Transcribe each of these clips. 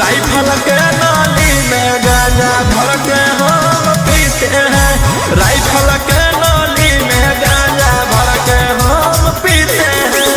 Rifle के नाली में गांजा भर के हम पीते हैं। राइफल के नाली में गांजा भर के हम पीते हैं।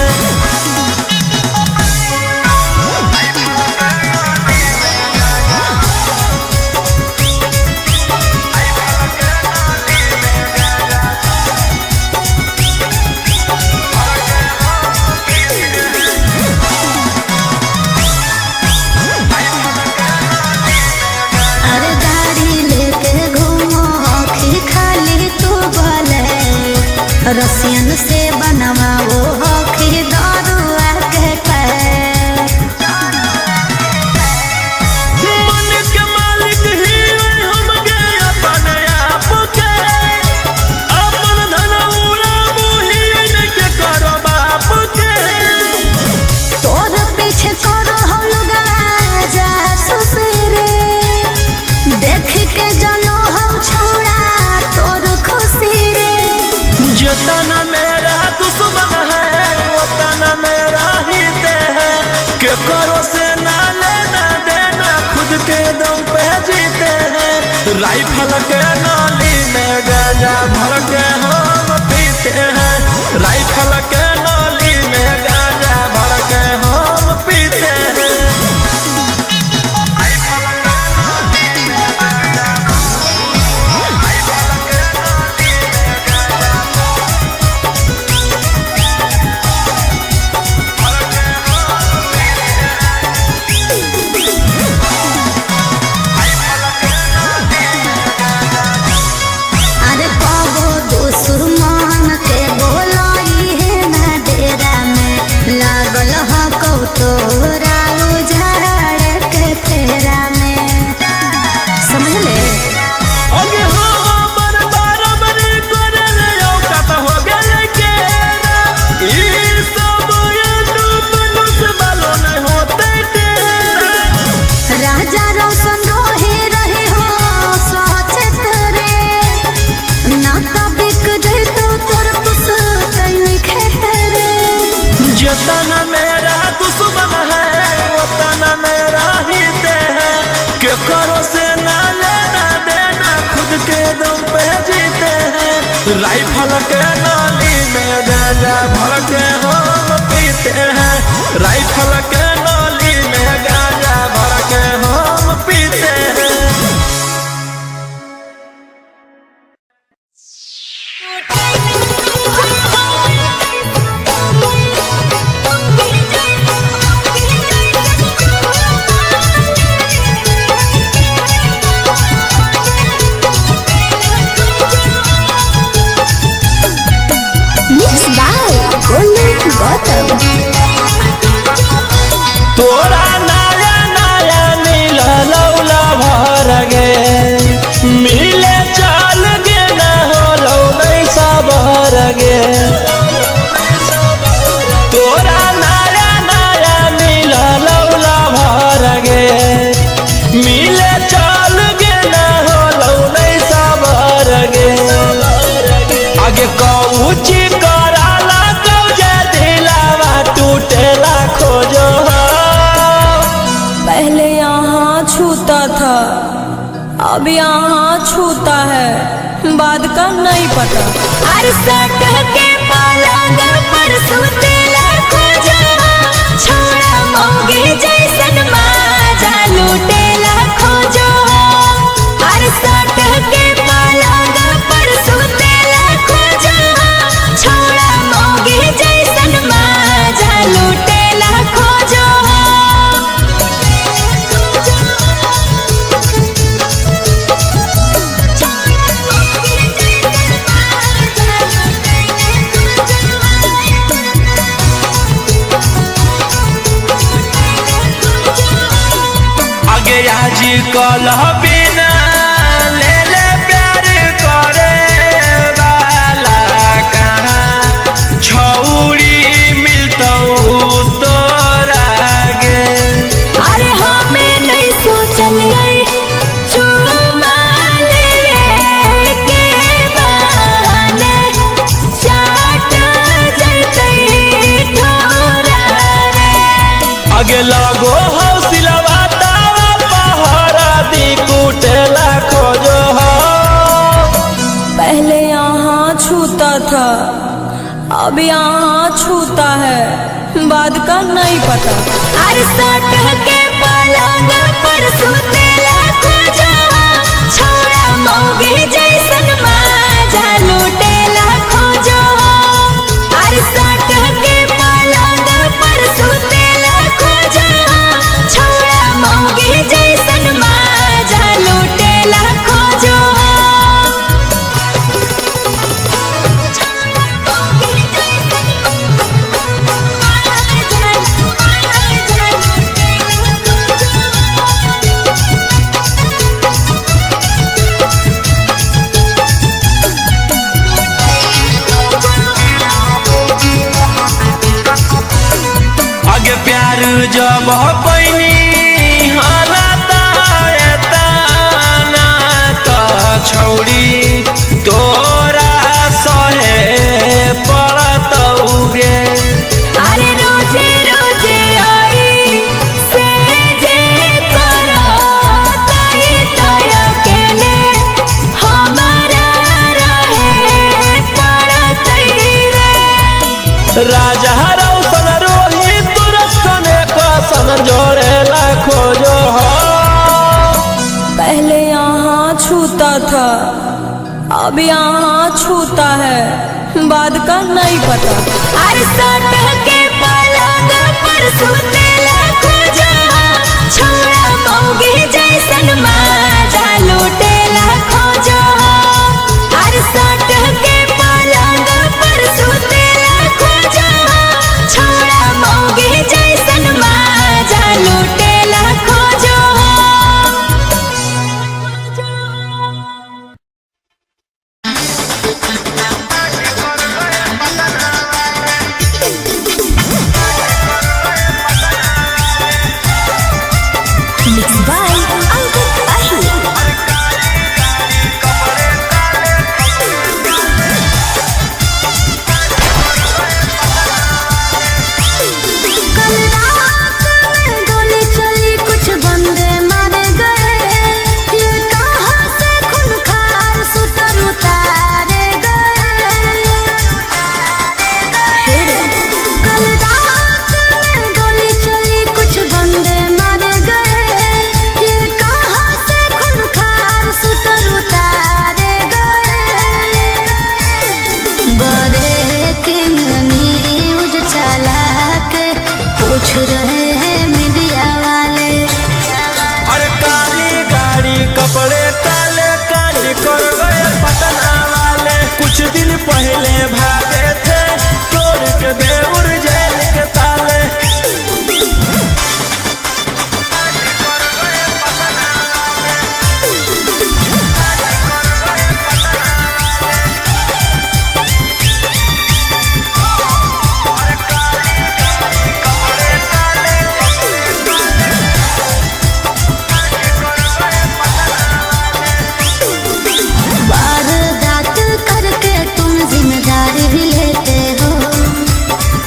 रसियन से बनवाओ हखी दारुआ के मन के मालिक ही हम गए अपने आप के। अपन धन उड़ाबू ही के करो बाप के। तोर पीछे करो हम गाजा सुसरे देख के जनो हम छोड़ा तोर खुशी रे। जितना मेरा दुश्मन है उतना मेरा हित है। के करो से ना लेना देना खुद के दम पे जीते हैं। राइफल के नाली में गांजा भर के हम पीते हैं। राइफल के नाली में गांजा भर के हम पीते हैं। तोरा उजाड़ के फेरा में समझ ले। अगे हाँ बराबर करे ले औकात हो गए के। ई सब मनुष्य वालों नहीं होते तेरा। राजा रोशन रहे हो सचेत रे। ना बिक जाए तो तोर पुसत नहीं खेत रे। जितना मेरा दुश्मन है उतना मेरा हित है। के करो से ना लेना देना खुद के दम पे जीते हैं। राइफल के नाली में गांजा भर के हम पीते हैं। राइफल के नाली में गांजा भर के हम पीते हैं। तोरा नया नया मिललौला भर गे। मिले चल गे न होलौ नहीं सबर गे। तोरा नया नया मिललौला भर गे। मिले चल गे न होलौ नहीं सबर गे। आगे कौची कराला कौजे दिलावा टूटेला खोजो। पहले यहाँ छूता था अब यहाँ छूता है बाद का नहीं पता। अरे सट के पलंग पर सुतेला खोजो। छोड़ा मोंगे जैसन माजा लूटेला खोजो। अरे सट के पलंग पर सुतेला खोजो। छोड़ा मोंगे जैसन माजा लूटेला खोजो। आगे आजी कल बिना ले ले प्यार करे वाला कहाँ छौड़ी मिलतौ तोरा गे। अरे हमें नहीं सोचल गई चुमा ले के बहाने चाट जैते ठोरा रे। आगे लगो हौसला था, अब यहाँ छूता है, बाद का नहीं पता। अरे सट के पलंग पर सुतेला खोजा, छोड़ा मौगी जैसन माजा लूटेला खोजो। अरे सट के पलंग पर सुतेला खोजा, छोड़ा मौगी जैसन माजा लूटेला खोजो। आगे प्यार जब पैनी हालता एतना त छौड़ी तोरा सहे पड़तौगे। अरे रोजे रोजे आई से जे करो ताई ताया केले हमारा रहे पड़तई रे। राजा रौशन रोहित तुरसने कसन जोड़ेला खोजो हो। पहले यहाँ छूता था, अब यहाँ छूता है, बाद का नहीं पता। अरे सट के पलंग पर सुतेला खोजा, छोड़ा मौगी जैसन माजा लूटेला खोजो। अरे सट के पलंग पर सुतेला खोजा, छोड़ा मौगी जैसन माजा लूटेला खोजो। Mixed by Uncle Ahi. कल रात में गोली चली, कुछ बंदे मारे गए, ये कहाँ से खूंखार सूतर उतारे गए। कल रात में गोली चली, कुछ बंदे मारे गए, ये कहाँ से खूंखार सूतर उतारे गए। बड़े किंग न्यूज चला के पूछ रहे हैं मीडिया वाले। अरे काली गाड़ी कपड़े काले काली कर गए पटना वाले। कुछ दिन पहले भागे थे तोड़ के देउर जेल के ताले। वारदात करके तुम जिम्मेदारी भी लेते हो,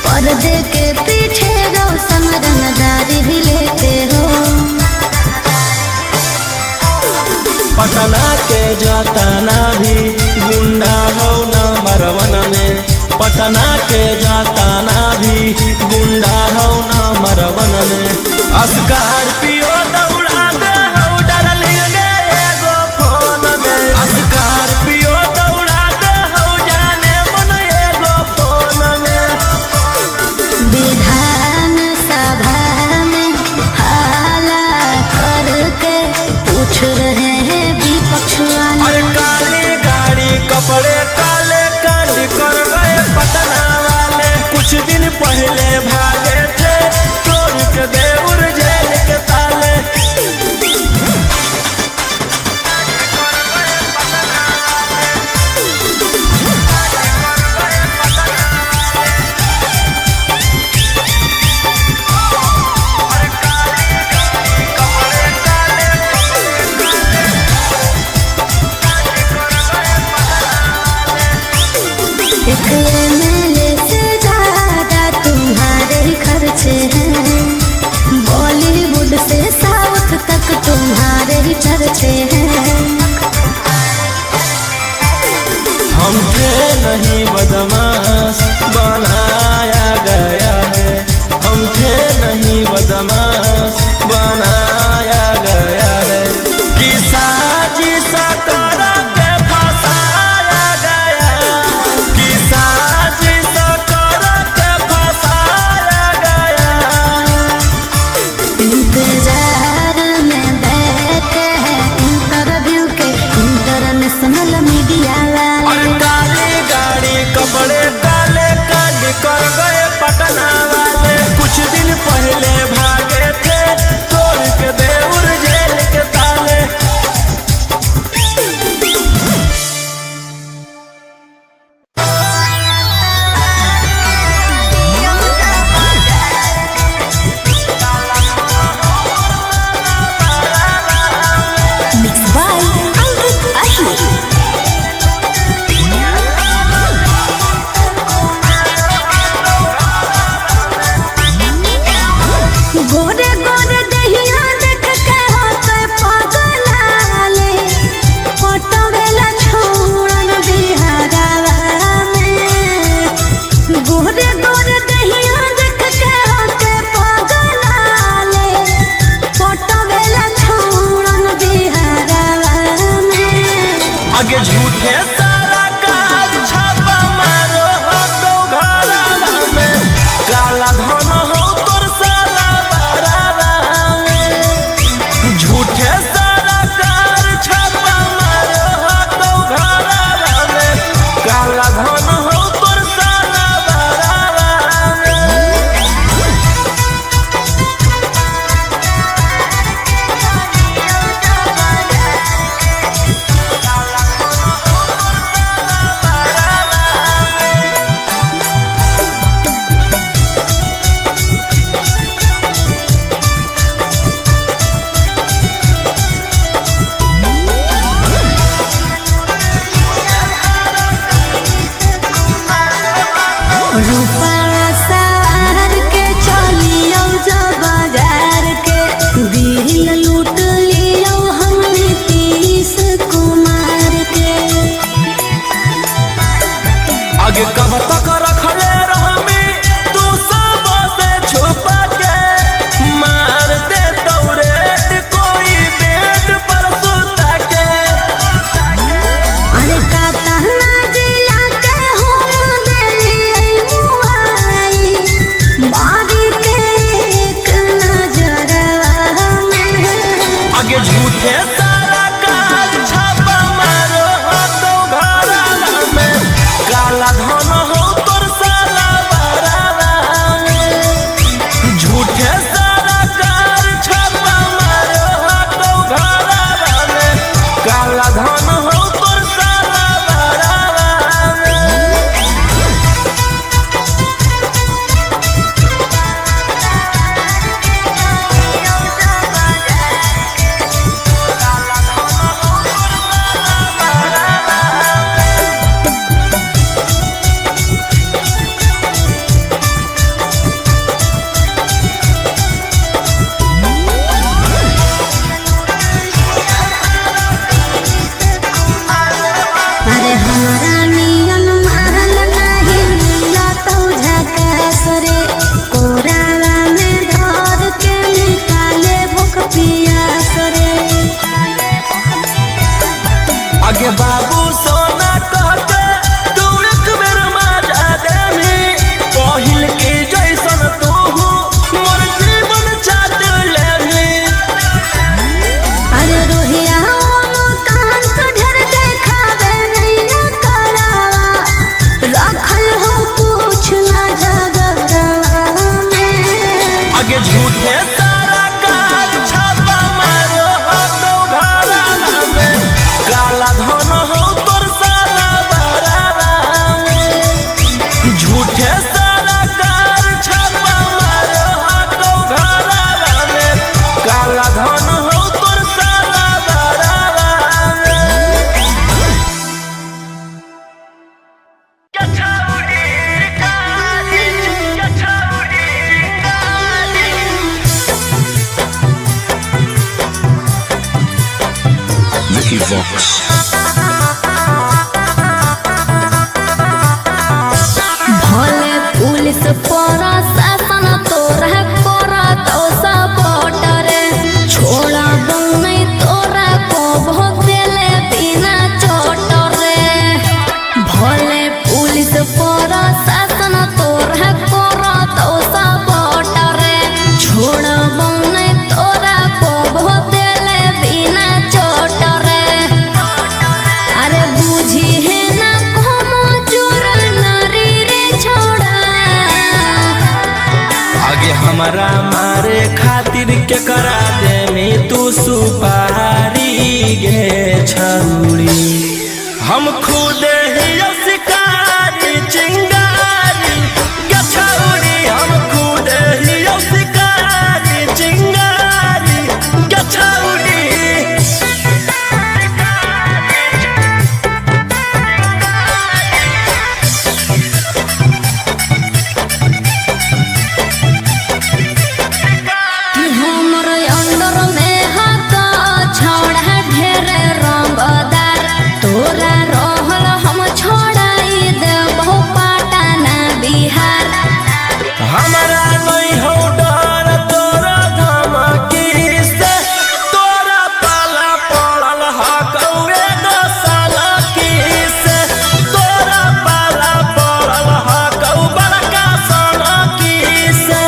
पर्दे के पीछे रोशन रंगदारी भी लेते हो। पटना के जाताना भी गुंडा हो न मरवन में। पटना के जाताना भी गुंडा हो न मरवन में। स्कॉर्पियो दौड़ा दे हो डार्लिंग गे एगो फोन में। स्कॉर्पियो दौड़ा दे हो जाने मन एगो फोन में। विधान सभा में हाला करके पूछ रहे हैं विपक्ष वाले। अरे काली गाड़ी कपड़े काले काली कर गए पटना वाले। कुछ दिन पहले भागे थे तोड़ के देउर जेल के ताले। एक MLA से ज्यादा तुम्हारे ही खर्चे हैं, बॉलीवुड से साउथ तक तुम्हारे ही चर्चे हैं। हम ट्रेन नहीं बदमाश बनाया गया है, हमसे नहीं बदमाश बनाया गया है। कि साजिश कर के फंसाया गया, कि साजिश कर के फंसाया गया। इंतजार में बैठे हैं इंटरव्यू के इंटरनेशनल मीडिया वाले। काली गाड़ी कपड़े काले काली कर गए पटना वाले। कुछ दिन पहले भागे थे तोड़ के देउर जेल के ताले। Mixed by Ankit Ahir. गोरे गोरे दहिया देख के होते पगलाले, फोटो वेला छोड़न बिहारवा में। गोरे गोरे दहिया देख के होते पगलाले, फोटो वेला छोड़न बिहारवा में। आगे झूठे सारा काज छापा मारो हो तो घरवा में। काला धन हो तोर साला बराबा में। झूठे सारा काज छापा मारो हो तो घरवा में। काला धन हो तोर साला बराबा में। रूपा सार के चलियो जो बाजार के, दिल लूट लियो हम नीतीश कुमार के। आगे कब तक रखले रहमी तू सब से छुपा के। मार दे दौड़े कोई बेड पर सुता के। अरे कातना जिला के हम दिली मुआई, बारी के एक नजरवा में। आगे झूठे सारा काज छापा मारो हो तो घरवा में। काला धन हो तोर साला बराबा में। झूठे सारा काज छापा मारो हो तो घरवा में। काला धन हो तोर साला बराबा में। अरे हमारा नियन महल नहीं मिला तो झकास रे, कोरावा में धर के निकाले भूख पियास रे। आगे बाबू सोना कहते तू एक बेर मजा देमी। पहिल के जैसन तू मोर जीवन चाट लेमी। अरे रोहिया कान तो ढेर देखावे नहीं करावा, रखल हो कुछ ना जगरवा में। आगे झूठे सारा काज छापा मारो हो तो घरवा में। काला धन हो तोर साला बराबा में। झूठे सारा काज छापा मारो हो तो घरवा में। काला धन हो तोर साला बराबा में। Vicky Vox. हमरा मारे खातिर के करा दे में तू सुपारी गे छौरी। हम खुद ही शिकारी चिंगारी गे छौरी, हम खुद ही शिकारी चिंगारी गे छौरी। हमरा नहीं हो डर तोरा धमकी से, तोरा पाला पड़ल हकौए दसाला की से, तोरा पाला पड़ल हकौ बड़का साला की से।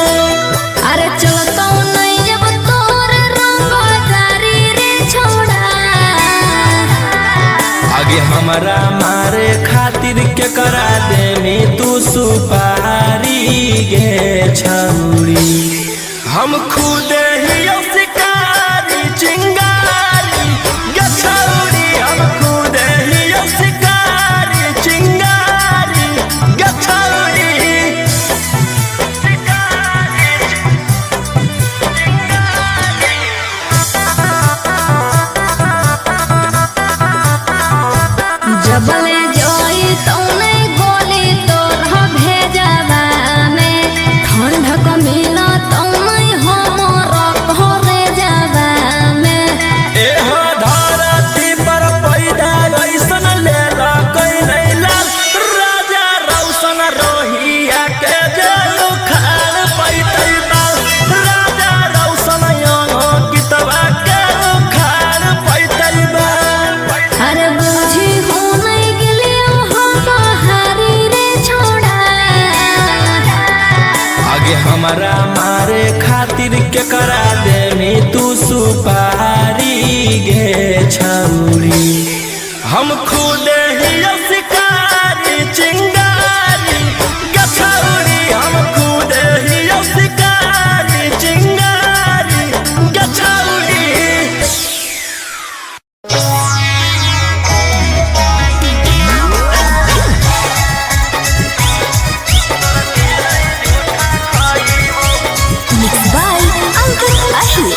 अरे चलतो नहीं अब तोर रंगदारी रे छोड़ा। आगे हमरा मारे खातिर के करा दे में तू सुपारी गे छौरी। हम खुद ही शिकारी चिंगारी गे छौरी, हम खुद ही शिकारी चिंगारी गे छौरी। जबले जोई तौने गोली तोर भेजवा में, ठंडक मिला तौने हमर घरे जावा में। एहो धरती पर पैदा ऐसन लेला कोई नहीं लाल, राजा रौशन रोहिया के जेल उखाड़ पैतै बाल, राजा रौशन यहाँ कितवा के उखाड़ पैतै बाल। अरे बुझी हो नहीं गेलियो हम हारी रे छोड़ा। आगे हमरा मारे खातिर के करा दे में तू सुपारी गे छौरी। हम खुद ही शिकारी चिंगारी गे छौरी, हम खुद ही शिकारी चिंगारी गे छौरी। Mixed by Uncle Ashur.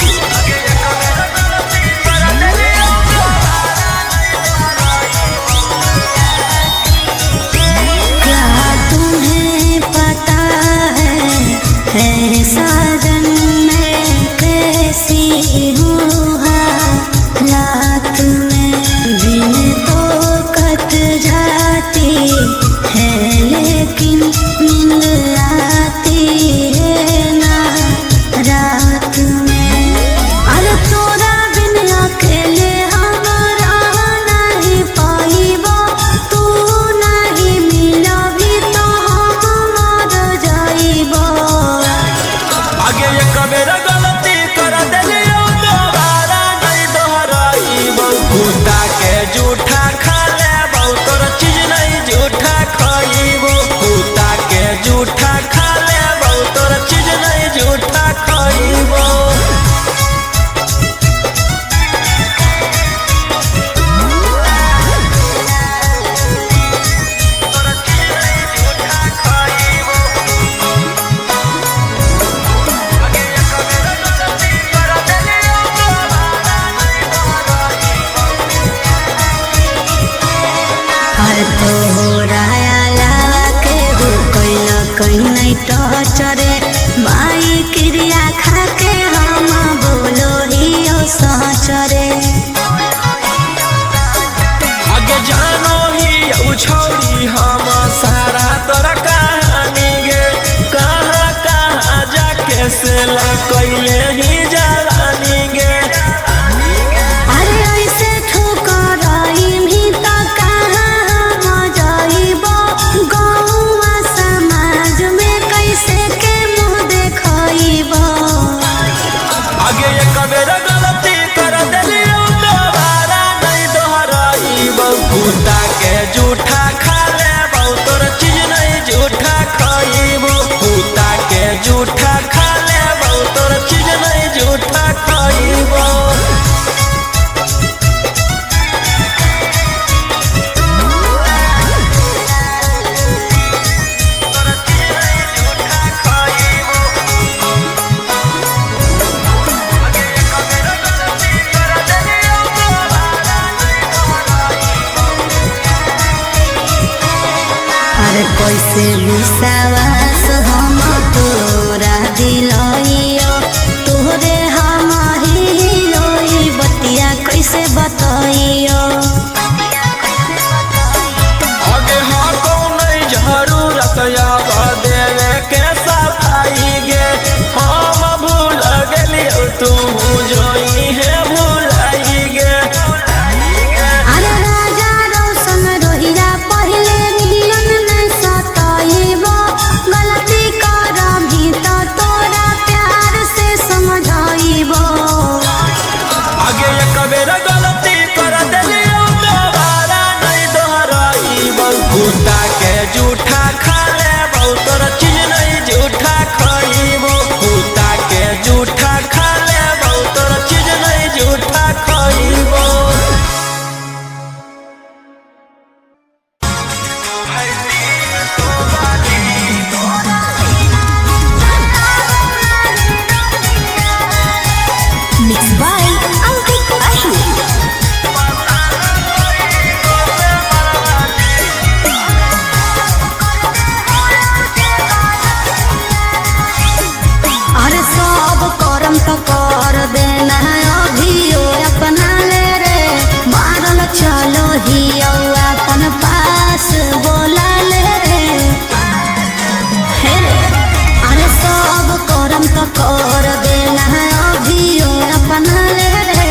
अरे कैसे विश्वास हम तोरा दिलइयो तोरे हम हिलोई बतिया कैसे बतइयो आगे हाँ कौन जरूरत याद देवे के सफाई गे हम भूल गेलियो तू जोई है भूलाई गे अरे राजा रोशन रोहिरा पहले नियन नहीं सताइबो गलती करभी तो तोरा प्यार से समझाइबो आगे एक बेर गलती कर देलियो दोबारा नहीं दोहराइबो कुत्ता के जूठा खा लेबो तोरा चीज नहीं जूठा खाइबो कुत्ता के जूठा खा लेबो तोरा चीज नहीं जूठा खाइबो मिक्स बाय अंकित अहिर अरे सब करम तो कर देना अभियो अपना ले रे मारल चलो ही अपन पास बोला ले रे हे रे अरे सब करम तो कर देना अभियो अपना ले रे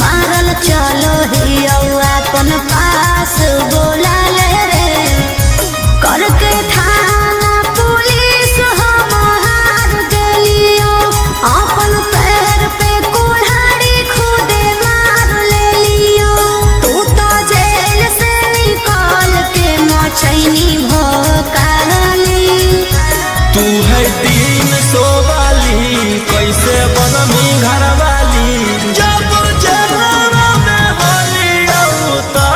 मारल चलो ही अपन पास बोला ले रे करके थाना पुलिस हम हार गेलियो अपन पैर पे कुल्हाड़ी खुदे मार लेलियो तू तो जेल से निकाल के मचैनी भोकाली तू है 300 वाली कैसे बनमी घर वाली जब जलवा में होलियो तो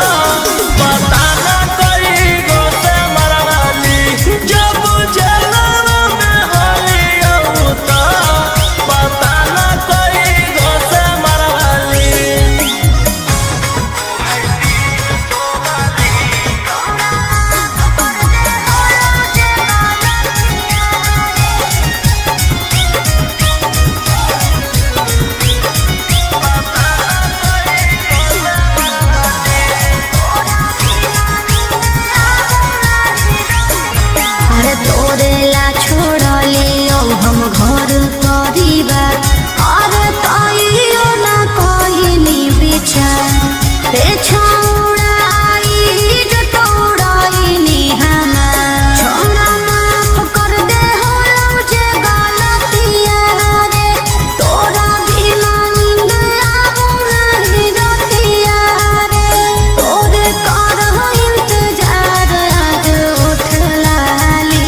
पता न कई गो से मरवाली जब जलवा में होलियो तो पता न कई गो से मरवाली अरे तोरे ला छोड़लियो हम घर परिवार अरे तइयो ना कहनी विचार रे छौड़ाई जो तोड़ाई नी हमार छोड़ा माफ कर दे हो जे गलतिया रे तोरा बिना नींद आऊ नहीं रतिया रे तोरे कर इंतजार आज उठ लाली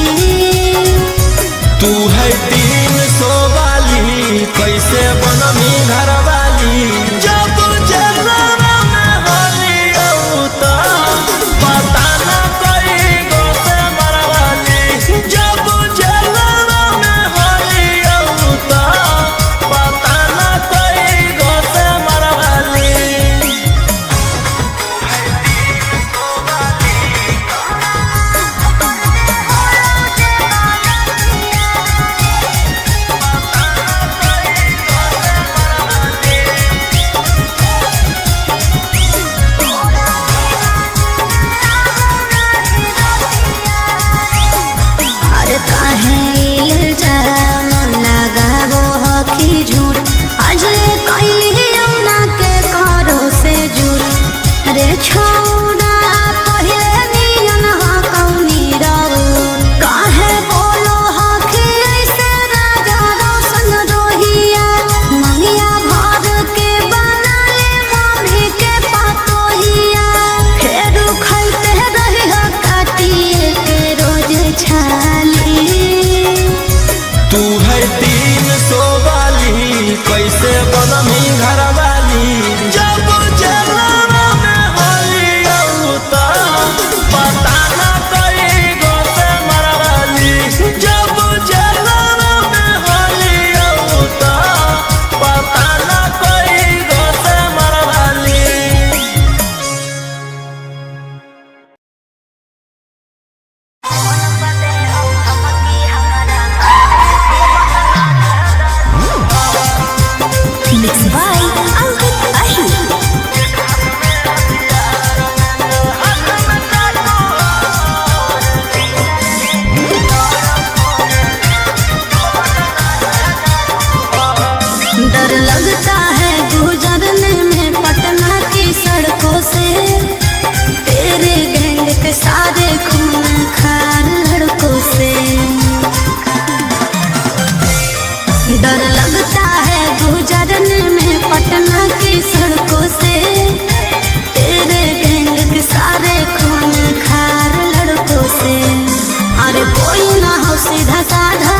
सीधा साधा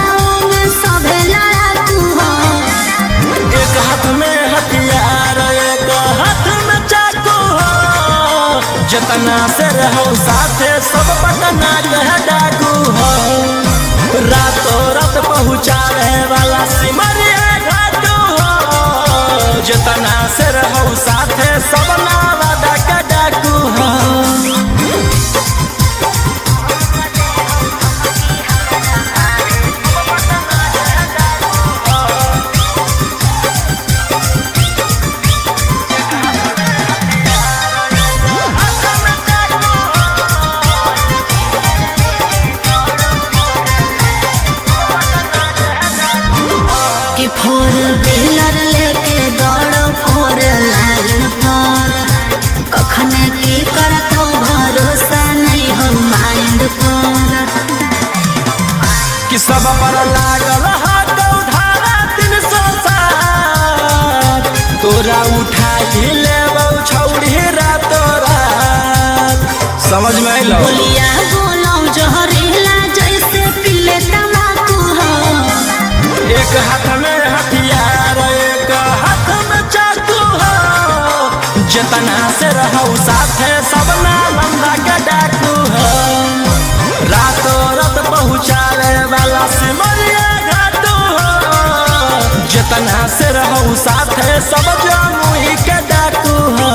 में सभे लड़ाकू हो। एक हाथ में हथियार एक हाथ में चाकू हो, जितना से रहो साथे सब पटना के डाकू हो। रातों रात पहुँचावे वाला सिमरिया घाटू हो, जितना से रहो साथे सब नावादा के डाकू हो। कि फोर व्हीलर लेके दौड़ो फोर लाइन पर, कखने की करतो भरोसा नहीं हो माइंड पर। कि सब पर लागल हाथ उठाना 360, तोरा उठा ही लेबो छौड़ी रातो रात। समझ में आइलो? बोलिया बोलो जहरीला जैसे पीले तम्बाकू हो। एक हाथ में हथियार एक हाथ में चाकू हो, जितना से रहो साथे सब नालंदा के डाकू हो। रातों रात पहुँचावे वाला सिमरिया घाटू हो, जितना से रहो साथे सब जमुई के डाकू हो।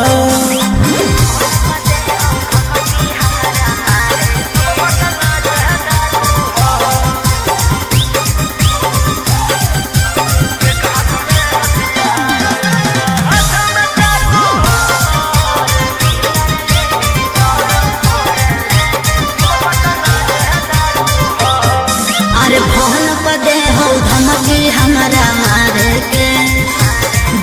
अरे फोन पर दे हो धमकी हमारा मारे के,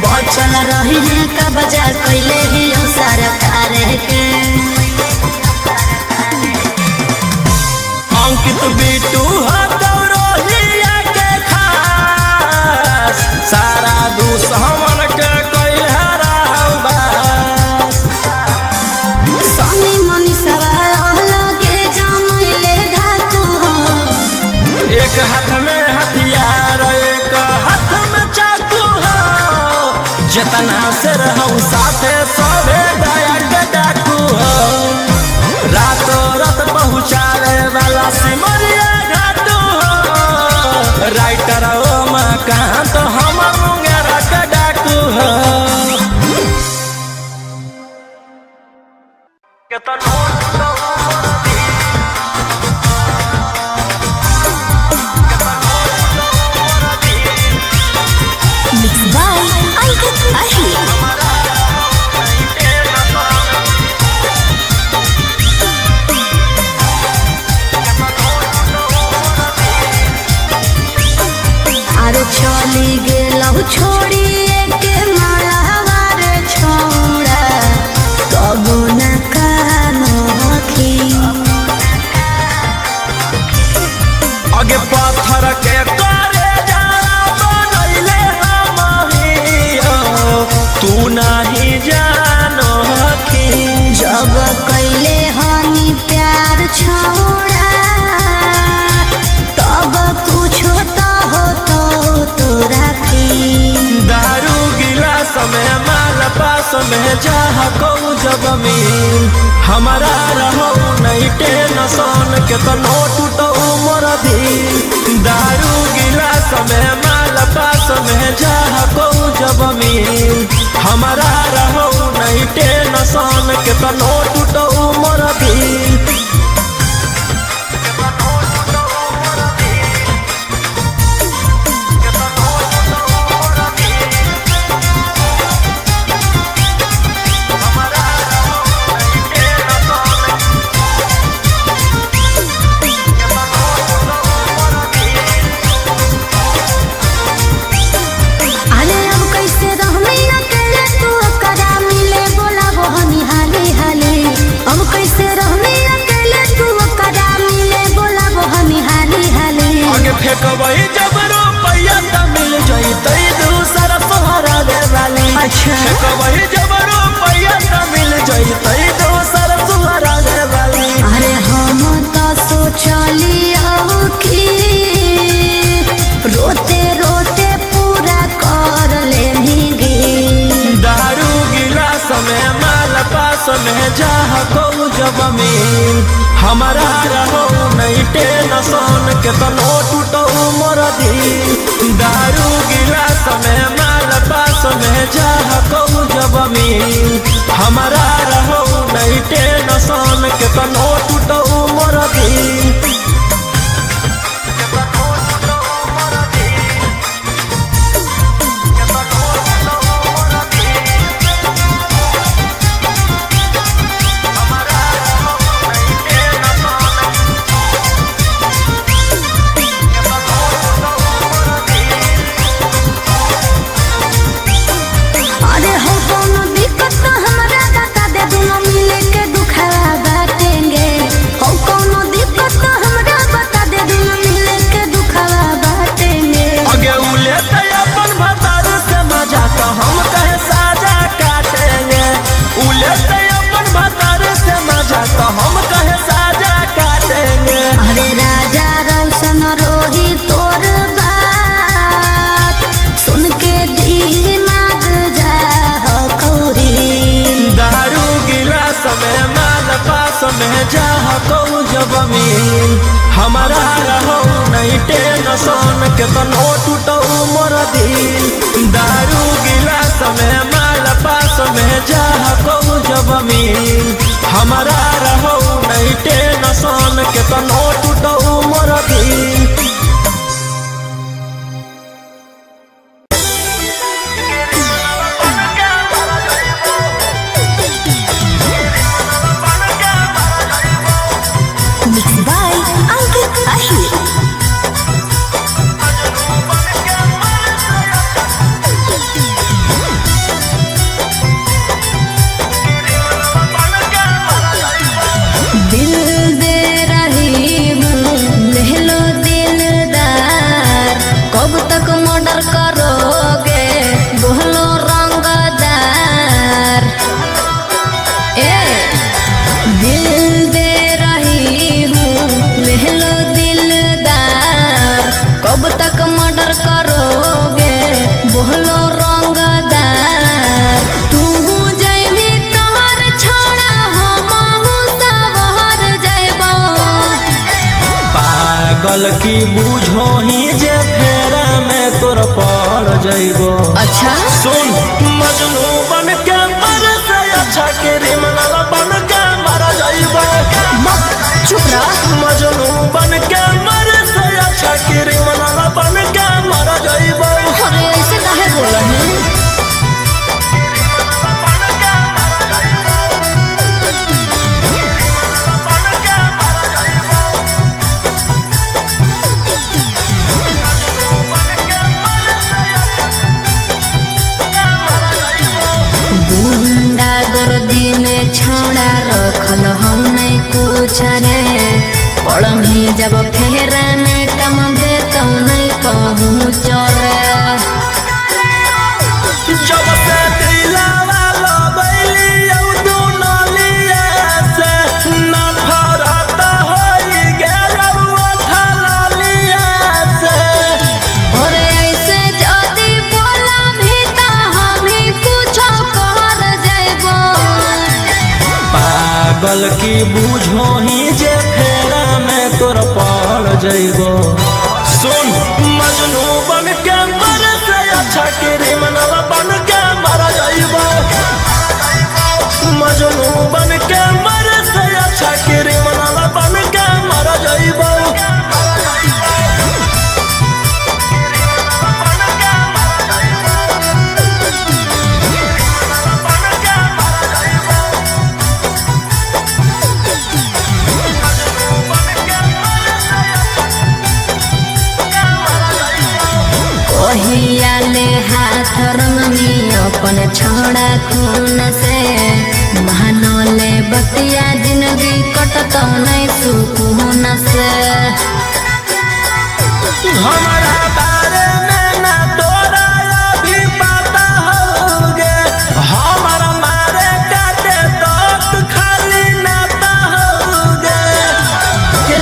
बचल रही है का बजा कैले ही हो सरकार के। अंकित बिटू रोहिया के खास, सारा दुश्मन के कोई हराबास। सनी मनी सवाल लगे जमैले धातु हो। एक हाथ में हथियार एक हाथ में चाकू हो, जितना से रहो साथे सबे दया के डाकू हो। रातों रात पहुँचावे वाला सिमरिया घाटू हो, राइटर ओ मकान तो हम मुंगेरा के डाकू हो। Mixed by Uncle Ahi. आरो चली गेलहु छोड़ी के मालावार छोड़ा, कबो न कानोखी। आगे पत्थर के करे जाना बनैले हमहियो, तू नहीं जानो की। जब कैले हनी प्यार छोड़ा, तब कुछो तो हो तो तोरा की। दारू गिलास में माल पास में चाह को जब मिल, हमारा रहो नहीं टेंशन के तो नोट तो उमर दी। दारू गिलास में माल पास में चाह को जब मिल, हमारा रहो नहीं टेंशन के तो नोट तो उमर दी। अरे अब कैसे रहमी अकेले तू करा मिले बोला वो हनी हाली हाली। अब कैसे रहमी अकेले तू करा मिले बोला वो हनी हाली हाली। आगे फेंकबई जब रुपया त मिल जइतै दूसरा सहारा दे वाली। अच्छा। फेंकबई जब रुपया त मिल जइतै दूसरा सहारा दे वाली। अरे हम तो सोचलियो कि जब मिल हमारा रहो नहीं टेंशन के तनो टूटो मोर दिल दारू गिलास में माल पास में जा कहूँ जब मिल हमारा रहो नहीं टेंशन के तनो टूटो मोर दिल हम कहे साजा काटेंगे। अरे राजा रोशन रोही तोर बात सुन के दिमाग जा कौरी दारू गिलास में माल पास में जा कहूँ जब मिल हमारा रहो नहीं टेंशन के तनो टूटो मोर दिल दारू गिलास में माल पास में जा कहूँ जब मिल हमारा रहो नहीं टेंशन के तनो टूटो मोर दिल Mixed by Ankit Ahir. दिल दे रही हूँ ले लो दिलदार कब तक मर्डर करोगे बोलो रंगदार ए दिल दे रही हूँ ले लो दिलदार कब तक मर्डर करोगे बोलो रंगदार तू जैबी तोहर छोड़ा हमहू सबहर जैबो पागल की बूझो ही जे फेरा में तोर पड़ जइबो अच्छा सुन मजनू बन के मर से अच्छा क्रिमिनल बन के मर जइबो चुप रह मजनू बन के मर से अच्छा क्रिमिनल बन के मर जइबो अरे ऐसे काहे बोल रहे हैं गुंडा गर्दी में छौड़ा रखल हम नहीं कुछ रे पड़म ही जब फेरा नहीं कम दे तो नहीं पहुँच रे जब से दिलावा लबैली औ दुनलिया से नफरत होई गेल थललिया से और ऐसे जदी बोला भी तो हम ही कुछ कर जाइबो पागल की बूझो ही जे फेरा में तोर पड़ जइबो सुन मजनू बन के मर से अच्छा क्रिमिनल बन के मर जइबो मजनू बन के मर से अच्छा क्रिमिनल बन के मर जइबो ओहिया ले हाथ रंगनी अपन छोड़ा खून से महानो ले बतिया जिंदगी कटतो नहीं सुकून से हमारा बारे में ना तोरा अभी पता होगे हमारा मारे काटे तो खाली नाता होगे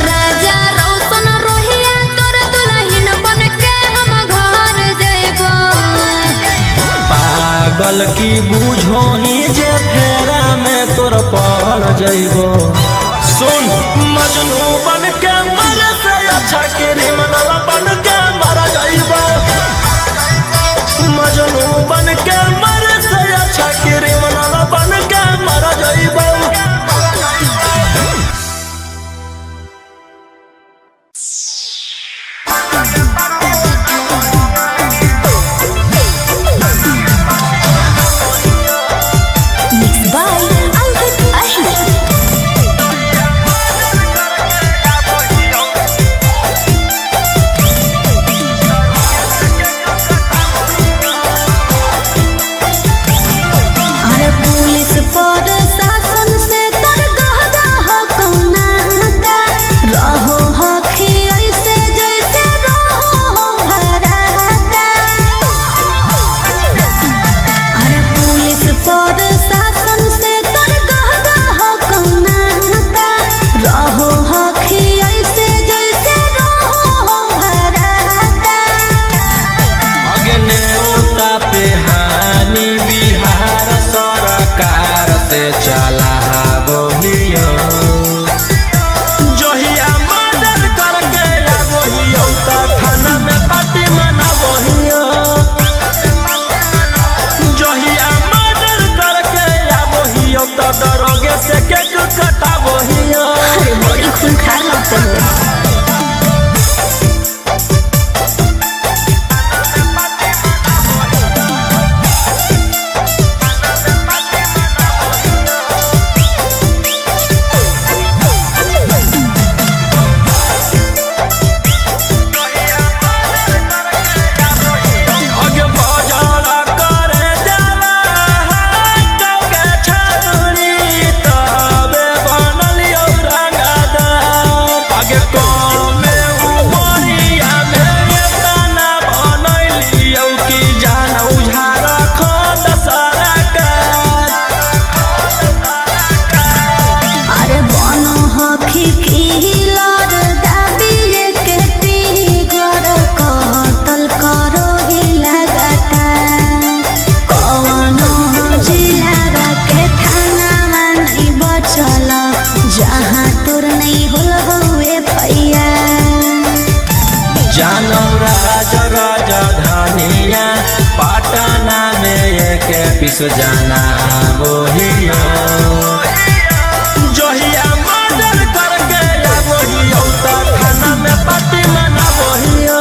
राजा रोशन रोहिया तोर दुल्हन बन के हम घर जइबो पागल की बूझो ही जे फेरा में तोर पड़ जइबो। सुन मजनू बन के मरे से अच्छा क्रिमिनल बन के मर जइबो। मजनू बन के मरे से अच्छा क्रिमिनल बन के मर जइबो। दरोगे से केक कटाबो हिया। अरे बड़ी खूंखार लगते हो। राजधानिया पटना में एक पिस जाना बोहिया। जोहिया मर्डर करके बोहिया तो थाना में पार्टी मना बोहिया।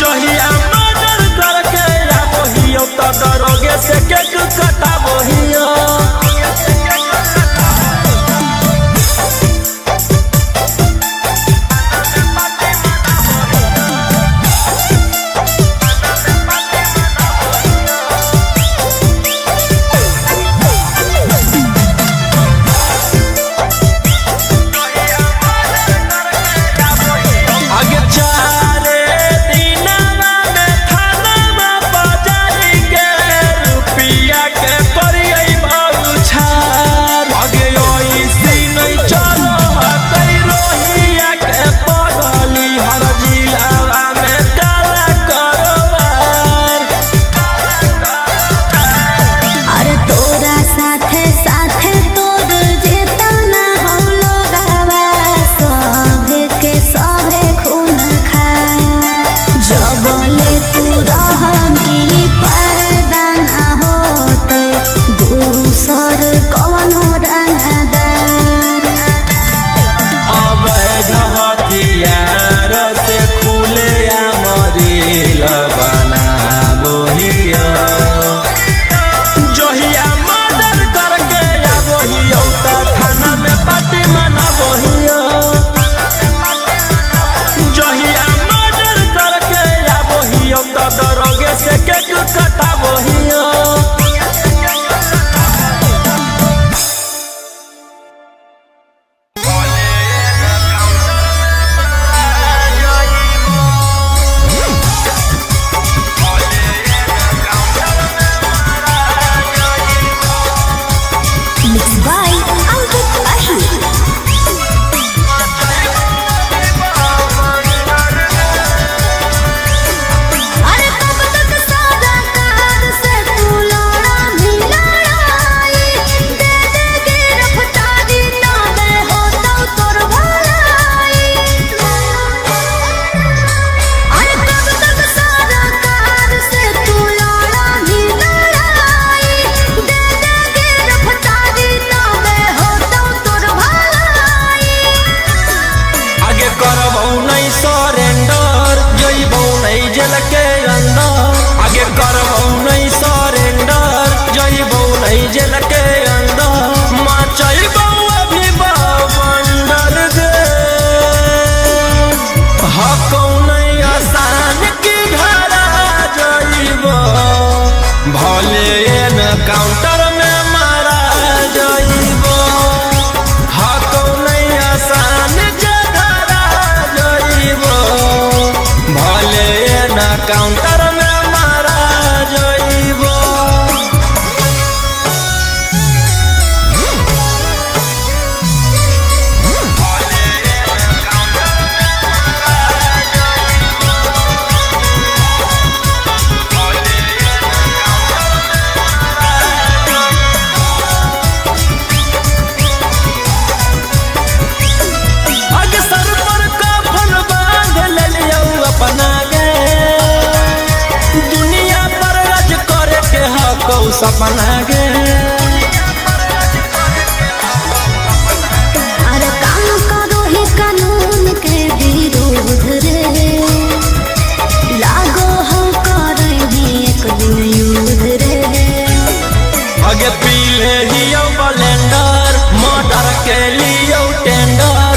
जोहिया मर्डर करके बोहिया तो दरोगे से केक कटा बोहिया। काउंटर में मारा जइबो। सपना गे अरे काम करो ही कानून के विरोध रे, लागो हम करेंगे एक दिन युद्ध रे। आगे पीले हियो ब्लेंडर मोटर के लिए टेंडर,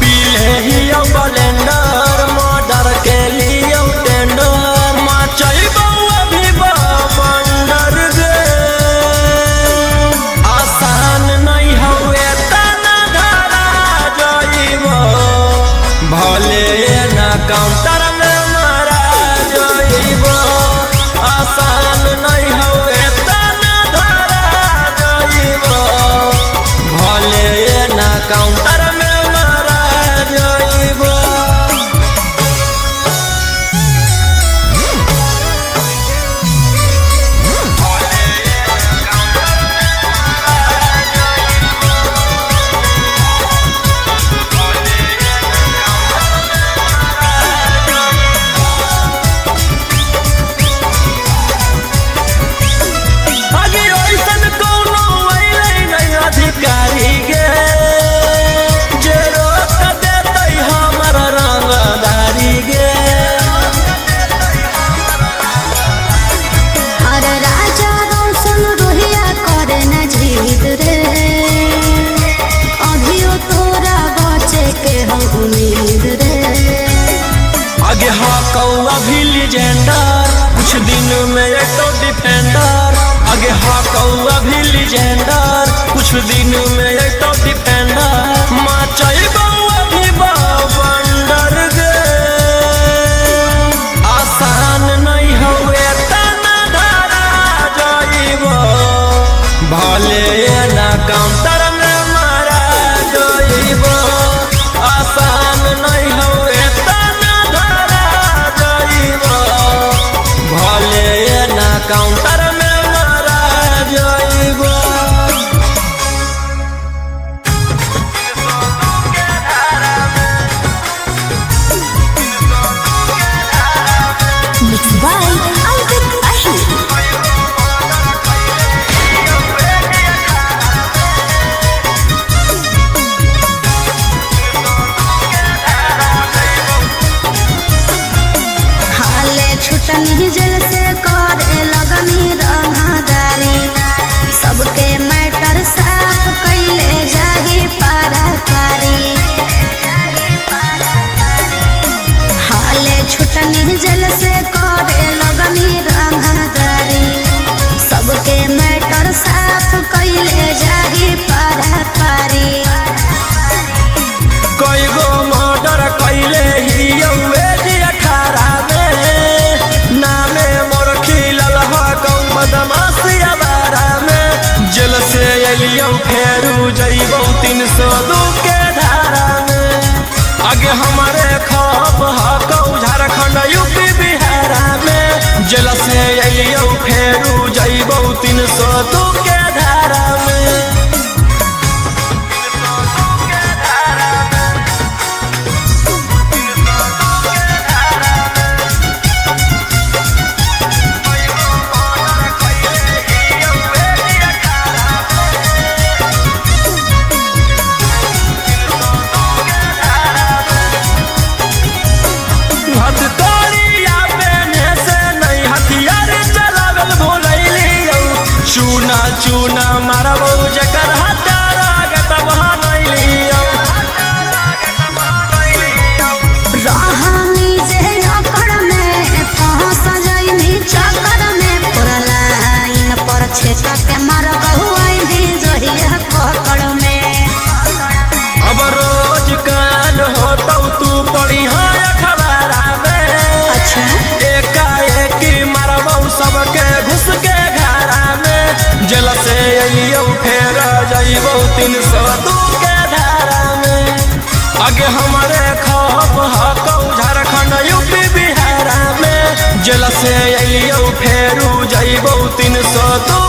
पीले हियो ब्लेंडर मोटर के लिए टेंडर। माचाई बउआ भी बंडर गे, आसान नहीं हुए तना धरा जइबो। भले ना काउंटर में मारा जइबो, आसान नहीं हुए तना धरा जइबो। भले ना काउंटर में मारा जइबो। अधिकारी गे जे रोक देते हमर रंगदारी गे। अरे राजा रोशन रोहिया करे न जीत रे, अभियो तोरा बचे के हम उम्मीद रे। आगे हाँ कौआ भी लीजेंडर, कुछ दिन में एक तो डिफेंडर। आगे हाँ कौआ भी लीजेंडर, कुछ दिन में एक तो डिफेंडर। माचाई बउआ भी बंडर गे, आसान नहीं हुए तना धरा जइबो। भले ना काउंटर में मारा जइबो, आसान नहीं हुए तना धरा जइबो। भले ना काउंटर में मारा जइबो। Mixed by Alvin Ahir. हाले छुटन जल से करे लगनी रंगदारी, सबके मैटर साफ कैले जाही पाराकारी। हाले छुटन जल से करे लगनी रंगदारी, सबके मैटर साफ कैले जाही पाराकारी। कई गो मर्डर कैले ही 18 में, नामे मोर खिलल ह गौ बदमाशिया बारा में। जेल से अलियो फेरू जइबो 302 के धारा में। आगे हमारे खप हकौ झारखंड यूपी बिहारा में। जेल से अलियो फेरू जइबो 302 के धारा में। हथकड़िया पेने से नहीं हथियार चलावल भूलैली। चूना आगे हमारे खौफ हकौ झारखंड यूपी बिहार में जेल से अलियो फेरू जइबौ 302